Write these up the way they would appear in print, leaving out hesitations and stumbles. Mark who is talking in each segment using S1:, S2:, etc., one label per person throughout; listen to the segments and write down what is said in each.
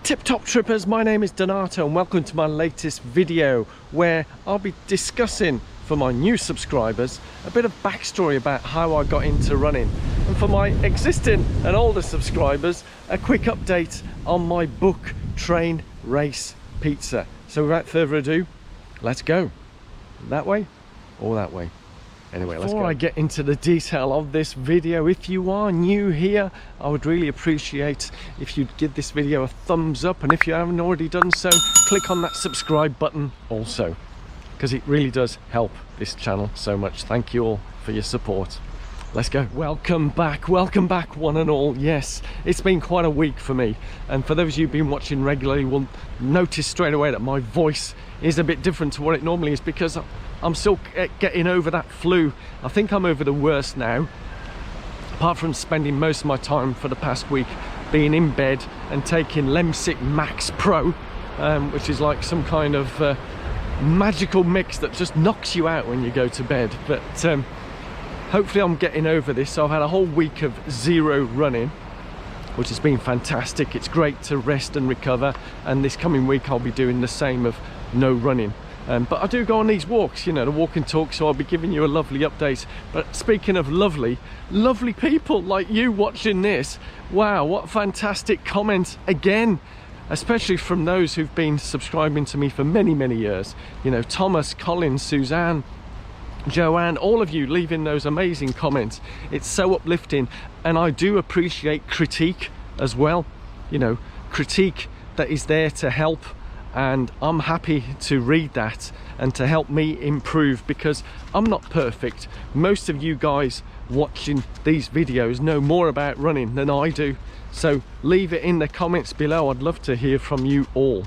S1: Tip Top Trippers, my name is Donato and welcome to my latest video where I'll be discussing for my new subscribers a bit of backstory about how I got into running, and for my existing and older subscribers a quick update on my book Train Race Pizza. So without further ado, let's go. That way or that way? Anyway, let's go. Before I get into the detail of this video, if you are new here, I would really appreciate if you'd give this video a thumbs up, and if you haven't already done so, click on that subscribe button also, because it really does help this channel so much. Thank you all for your support. Let's go. Welcome back one and all. Yes, it's been quite a week for me, and for those of you who've been watching regularly will notice straight away that my voice is a bit different to what it normally is, because I'm still getting over that flu. I think I'm over the worst now, apart from spending most of my time for the past week being in bed and taking Lemsip Max Pro, which is like some kind of magical mix that just knocks you out when you go to bed. But hopefully I'm getting over this. So I've had a whole week of zero running, which has been fantastic. It's great to rest and recover, and this coming week I'll be doing the same of no running. But I do go on these walks, you know, the walk and talk, so I'll be giving you a lovely update. But speaking of lovely people like you watching this, wow, what fantastic comments again, especially from those who've been subscribing to me for many years. You know, Thomas, Colin, Suzanne, Joanne, all of you leaving those amazing comments. It's so uplifting, and I do appreciate critique as well, you know, critique that is there to help, and I'm happy to read that and to help me improve, because I'm not perfect. Most of you guys watching these videos know more about running than I do, so leave it in the comments below. I'd love to hear from you all.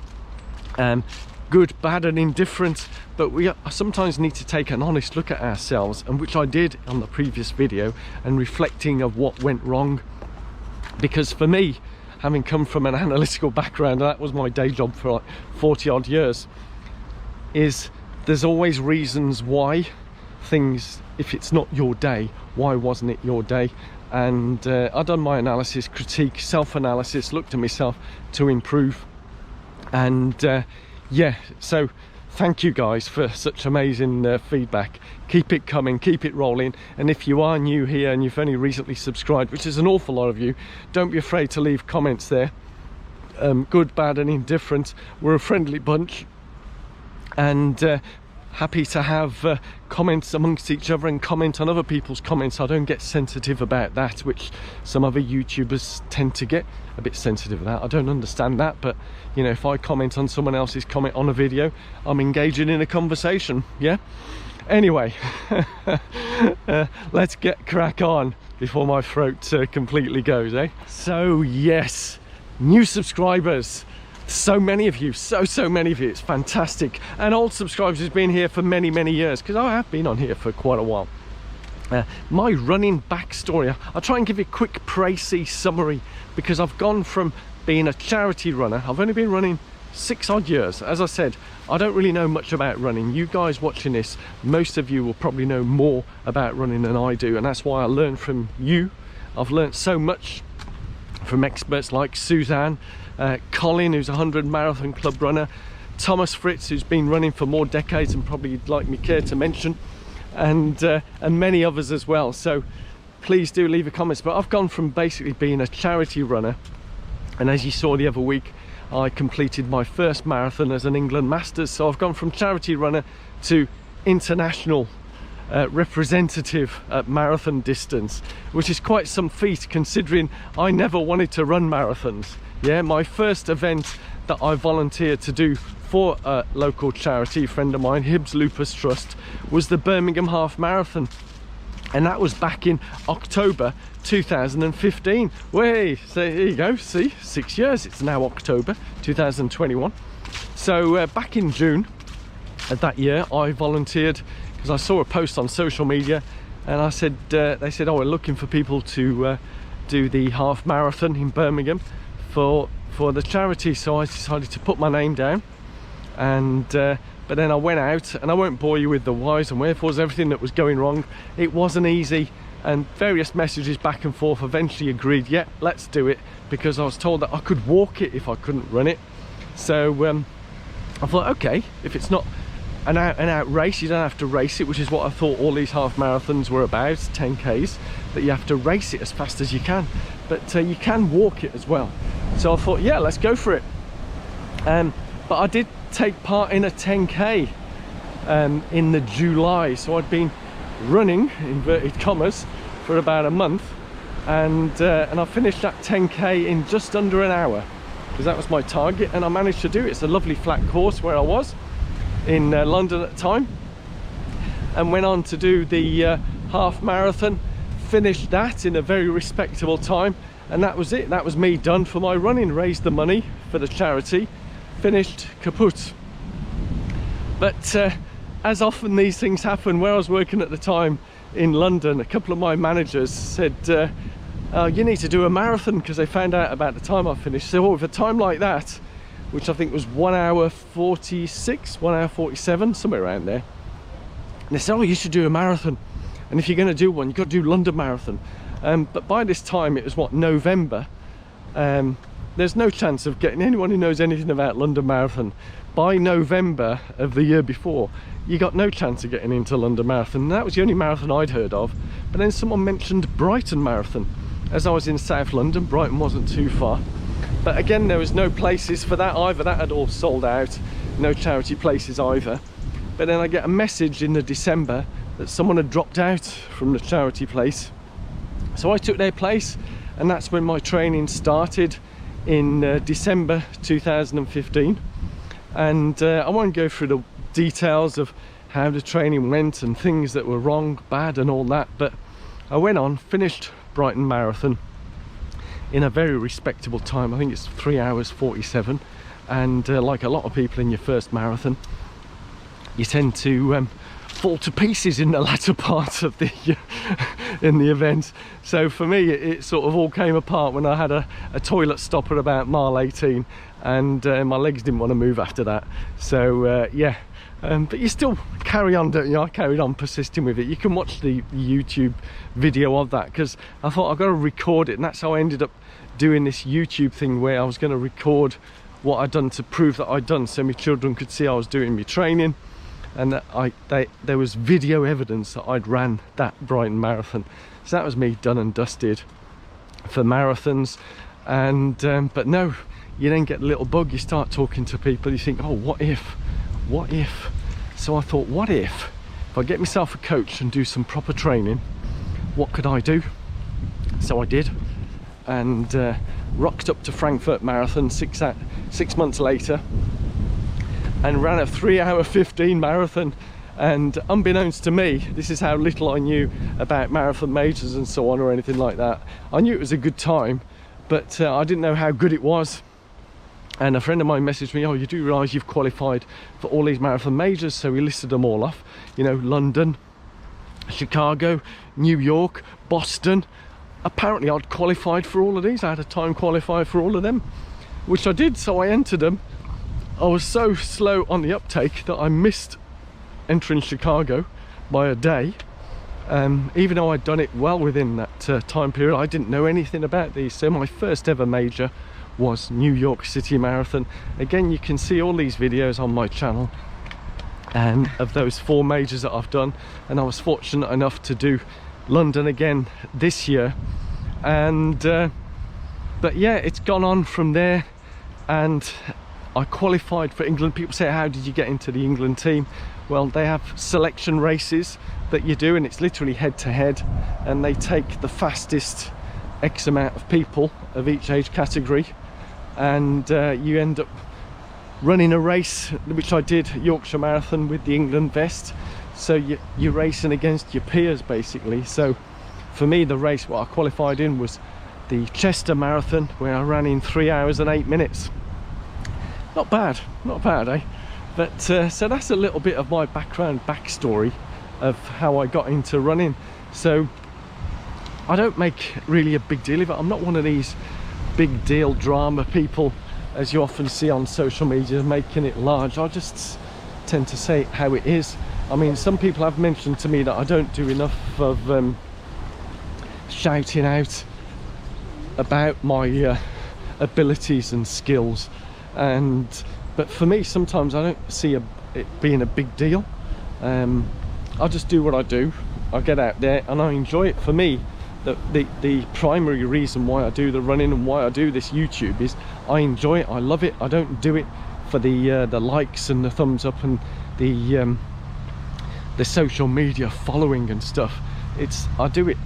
S1: Good, bad and indifferent, but we sometimes need to take an honest look at ourselves, and which I did on the previous video, and reflecting of what went wrong. Because for me, having come from an analytical background, that was my day job for like 40 odd years, is there's always reasons why things, if it's not your day, why wasn't it your day? And I've done my analysis, critique, self-analysis, looked at myself to improve. And yeah, so thank you guys for such amazing feedback. Keep it coming, keep it rolling. And if you are new here and you've only recently subscribed, which is an awful lot of you, don't be afraid to leave comments there. Good, bad and indifferent. We're a friendly bunch, and happy to have comments amongst each other and comment on other people's comments. I don't get sensitive about that, which some other YouTubers tend to get a bit sensitive about. I don't understand that, but you know, if I comment on someone else's comment on a video, I'm engaging in a conversation. Yeah, anyway, let's get crack on before my throat completely goes, eh? So yes, new subscribers, so many of you, so many of you, it's fantastic. And old subscribers who's been here for many years, because I have been on here for quite a while. My running backstory, I'll try and give you a quick précis summary, because I've gone from being a charity runner. I've only been running 6 odd years. As I said, I don't really know much about running. You guys watching this, most of you will probably know more about running than I do, and that's why I learn from you. I've learned so much from experts like Suzanne, Colin, who's a 100 marathon club runner, Thomas Fritz, who's been running for more decades and probably you'd like me care to mention, and many others as well. So please do leave a comment. But I've gone from basically being a charity runner, and as you saw the other week, I completed my first marathon as an England Masters. So I've gone from charity runner to international representative at marathon distance, which is quite some feat considering I never wanted to run marathons. Yeah, my first event that I volunteered to do for a local charity friend of mine, Hibbs Lupus Trust, was the Birmingham Half Marathon, and that was back in October 2015. Way, so here you go, see, 6 years. It's now October 2021. So back in June of that year, I volunteered because I saw a post on social media, and I said, they said, oh, we're looking for people to do the half marathon in Birmingham for the charity. So I decided to put my name down, and but then I went out, and I won't bore you with the whys and wherefores, everything that was going wrong. It wasn't easy and various messages back and forth. Eventually agreed, yeah, let's do it, because I was told that I could walk it if I couldn't run it. So I thought, okay, if it's not an out race, you don't have to race it, which is what I thought all these half marathons were about, 10Ks, that you have to race it as fast as you can, but you can walk it as well. So I thought, yeah, let's go for it. But I did take part in a 10K in the July, so I'd been running, inverted commas, for about a month, and I finished that 10K in just under an hour, because that was my target, and I managed to do it. It's a lovely flat course where I was in London at the time, and went on to do the half marathon, finished that in a very respectable time, and that was it. That was me done for my running, raised the money for the charity, finished, kaput. But as often these things happen, where I was working at the time in London, a couple of my managers said, you need to do a marathon, because they found out about the time I finished. So with a time like that, which I think was 1 hour 46, 1 hour 47, somewhere around there, and they said, oh, you should do a marathon, and if you're going to do one, you've got to do London Marathon. But by this time, it was what, November. There's no chance of getting anyone who knows anything about London Marathon. By November of the year before, you got no chance of getting into London Marathon. And that was the only marathon I'd heard of. But then someone mentioned Brighton Marathon. As I was in South London, Brighton wasn't too far. But again, there was no places for that either. That had all sold out. No charity places either. But then I get a message in the December that someone had dropped out from the charity place. So I took their place, and that's when my training started in December 2015. And I won't go through the details of how the training went and things that were wrong, bad and all that, but I went on, finished Brighton Marathon in a very respectable time. I think it's 3 hours 47, and like a lot of people in your first marathon, you tend to fall to pieces in the latter part of the in the event. So for me, it sort of all came apart when I had a toilet stop at about mile 18, and my legs didn't want to move after that. So yeah, but you still carry on, don't you? I carried on persisting with it. You can watch the YouTube video of that, because I thought I've got to record it, and that's how I ended up doing this YouTube thing, where I was going to record what I'd done to prove that I'd done, so my children could see I was doing my training, and that there was video evidence that I'd ran that Brighton Marathon. So that was me done and dusted for marathons. And but no, you then get a little bug. You start talking to people, you think, oh, what if? So I thought, what if I get myself a coach and do some proper training, what could I do? So I did, and rocked up to Frankfurt Marathon 6 months later, and ran a 3 hour 15 marathon. And unbeknownst to me, this is how little I knew about marathon majors and so on, or anything like that. I knew it was a good time, but I didn't know how good it was. And a friend of mine messaged me, oh, you do realise you've qualified for all these marathon majors? So he listed them all off, you know, London, Chicago, New York, Boston. Apparently I'd qualified for all of these. I had a time qualified for all of them, which I did, so I entered them. I was so slow on the uptake that I missed entering Chicago by a day. Even though I'd done it well within that time period, I didn't know anything about these. So my first ever major was New York City Marathon. Again, you can see all these videos on my channel of those 4 majors that I've done, and I was fortunate enough to do London again this year. And but yeah, it's gone on from there, and I qualified for England. People say, how did you get into the England team? Well, they have selection races that you do, and it's literally head to head, and they take the fastest X amount of people of each age category, and you end up running a race, which I did, Yorkshire Marathon, with the England vest. So you're racing against your peers basically. So for me, the race what I qualified in was the Chester Marathon, where I ran in 3 hours and 8 minutes. Not bad, eh? But so that's a little bit of my backstory of how I got into running. So I don't make really a big deal of it. I'm not one of these big deal drama people, as you often see on social media, making it large. I just tend to say how it is. I mean, some people have mentioned to me that I don't do enough of shouting out about my abilities and skills, but for me sometimes I don't see it being a big deal. I just do what I do. I get out there and I enjoy it. For me, the primary reason why I do the running and why I do this YouTube is I enjoy it. I love it. I don't do it for the likes and the thumbs up and the social media following and stuff. I do it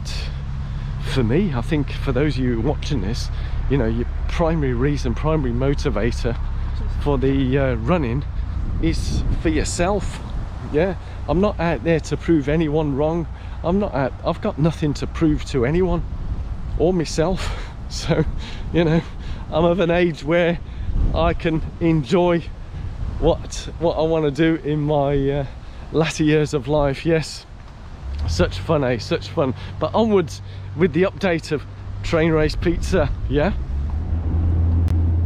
S1: for me. I think for those of you watching this, you know, your primary motivator for the running is for yourself. Yeah, I'm not out there to prove anyone wrong. I've got nothing to prove to anyone or myself. So, you know, I'm of an age where I can enjoy what I want to do in my latter years of life. Yes, such fun, eh? Such fun. But onwards with the update of Train Race Pizza. Yeah,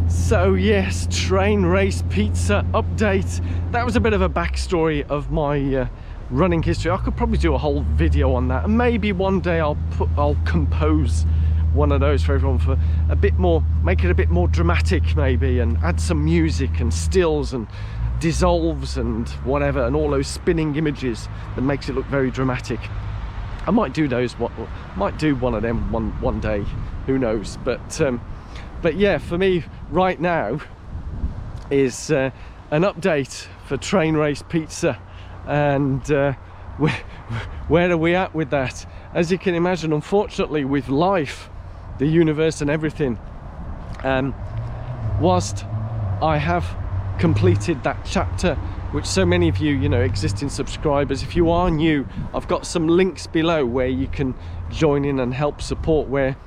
S1: so yes, Train Race Pizza update. That was a bit of a backstory of my running history. I could probably do a whole video on that, and maybe one day I'll compose one of those for everyone, for a bit more, make it a bit more dramatic maybe, and add some music and stills and dissolves and whatever, and all those spinning images that makes it look very dramatic. I might do those, might do one of them one day, who knows. But yeah, for me right now is an update for Train Race Pizza. And where are we at with that? As you can imagine, unfortunately, with life, the universe and everything, whilst I have completed that chapter, which so many of you, you know, existing subscribers, if you are new, I've got some links below where you can join in and help support, where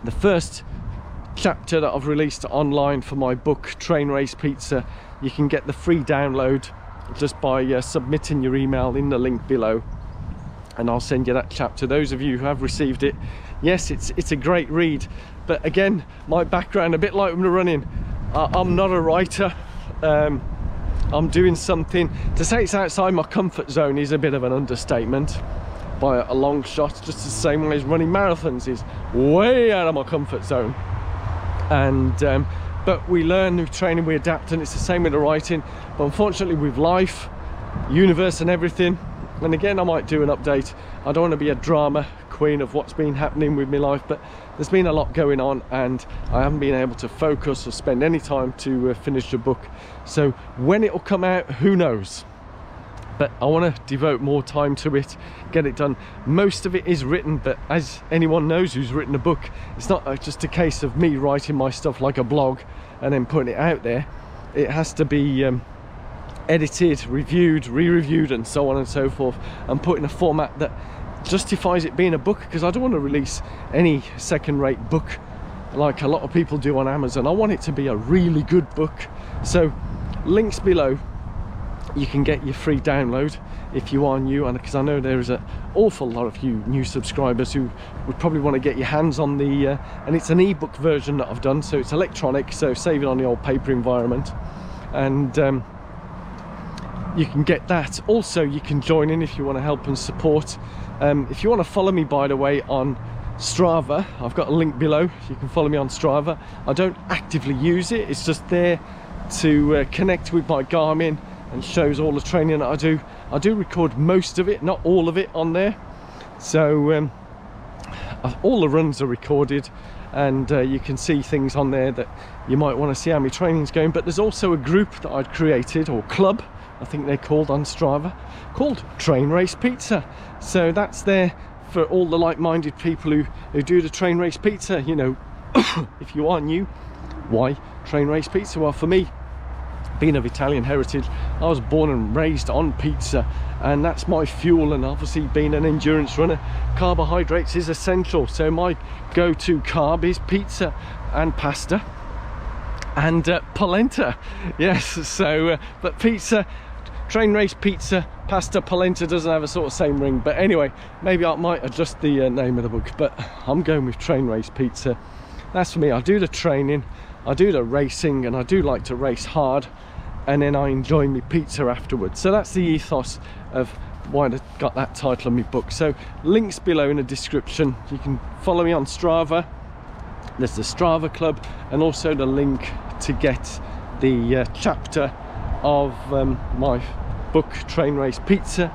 S1: the first chapter that I've released online for my book Train Race Pizza, you can get the free download just by submitting your email in the link below, and I'll send you that chapter. Those of you who have received it, yes, it's a great read. But again, my background, a bit like when running, I'm not a writer. I'm doing something. To say it's outside my comfort zone is a bit of an understatement by a long shot, just the same way as running marathons is way out of my comfort zone. And but we learn with training, we adapt, and it's the same with the writing. But unfortunately, with life, universe and everything, and again I might do an update. I don't want to be a drama queen of what's been happening with my life, but there's been a lot going on and I haven't been able to focus or spend any time to finish the book. So when it will come out, who knows, but I want to devote more time to it, get it done. Most of it is written, but as anyone knows who's written a book, it's not just a case of me writing my stuff like a blog and then putting it out there. It has to be edited, reviewed, re-reviewed, and so on and so forth, and put in a format that justifies it being a book, because I don't want to release any second-rate book like a lot of people do on Amazon. I want it to be a really good book. So links below, you can get your free download if you are new, and because I know there is an awful lot of you new subscribers who would probably want to get your hands on the and it's an ebook version that I've done, so it's electronic, so save it on the old paper environment, and you can get that. Also, you can join in if you want to help and support. If you want to follow me, by the way, on Strava, I've got a link below. You can follow me on Strava. I don't actively use it, it's just there to connect with my Garmin and shows all the training that I do. I do record most of it, not all of it, on there. So all the runs are recorded, and you can see things on there that you might want to see how my training's going. But there's also a group that I'd created, or club, I think they're called on Strava, called Train Race Pizza. So that's there for all the like-minded people who do the Train Race Pizza. You know, if you are new, why Train Race Pizza? Well, for me, being of Italian heritage, I was born and raised on pizza, and that's my fuel. And obviously, being an endurance runner, carbohydrates is essential. So my go-to carb is pizza and pasta and polenta. Yes, so but pizza, Train Race Pizza, pasta, polenta doesn't have a sort of same ring. But anyway, maybe I might adjust the name of the book, but I'm going with Train Race Pizza. That's for me. I do the training, I do the racing, and I do like to race hard, and then I enjoy my pizza afterwards. So that's the ethos of why I got that title on my book. So links below in the description. You can follow me on Strava. There's the Strava Club, and also the link to get the chapter of my book Train Race Pizza,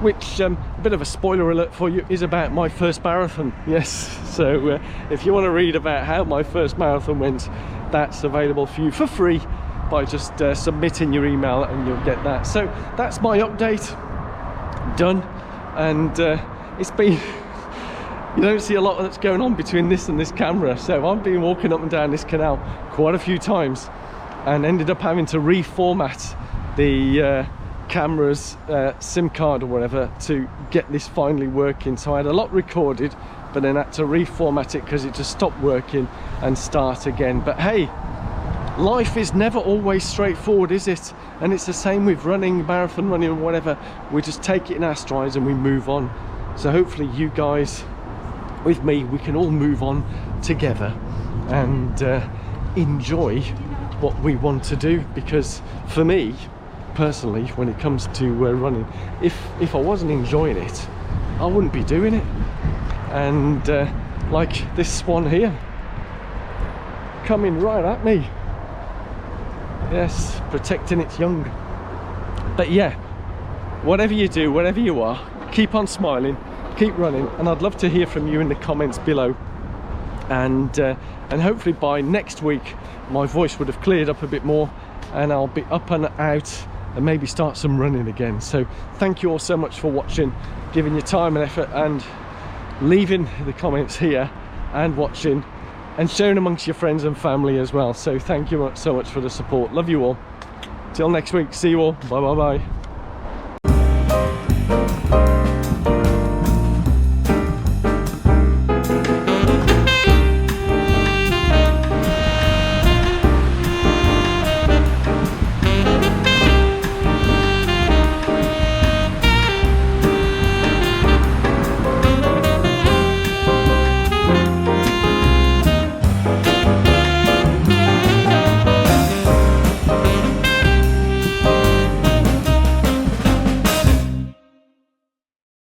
S1: which a bit of a spoiler alert for you, is about my first marathon. Yes, so if you want to read about how my first marathon went, that's available for you for free by just submitting your email, and you'll get that. So that's my update done, and it's been, you don't see a lot that's going on between this and this camera. So I've been walking up and down this canal quite a few times and ended up having to reformat the camera's SIM card or whatever to get this finally working. So I had a lot recorded, but then had to reformat it because it just stopped working and start again. But hey, life is never always straightforward, is it? And it's the same with running, marathon running or whatever. We just take it in our strides and we move on. So hopefully you guys with me, we can all move on together and enjoy what we want to do. Because for me personally, when it comes to running, if I wasn't enjoying it, I wouldn't be doing it. And like this swan here coming right at me, yes, protecting its young. But yeah, whatever you do, wherever you are, keep on smiling, keep running, and I'd love to hear from you in the comments below. And hopefully by next week my voice would have cleared up a bit more, and I'll be up and out and maybe start some running again. So thank you all so much for watching, giving your time and effort, and leaving the comments here and watching and sharing amongst your friends and family as well. So thank you so much for the support. Love you all. Till next week, see you all. Bye bye bye.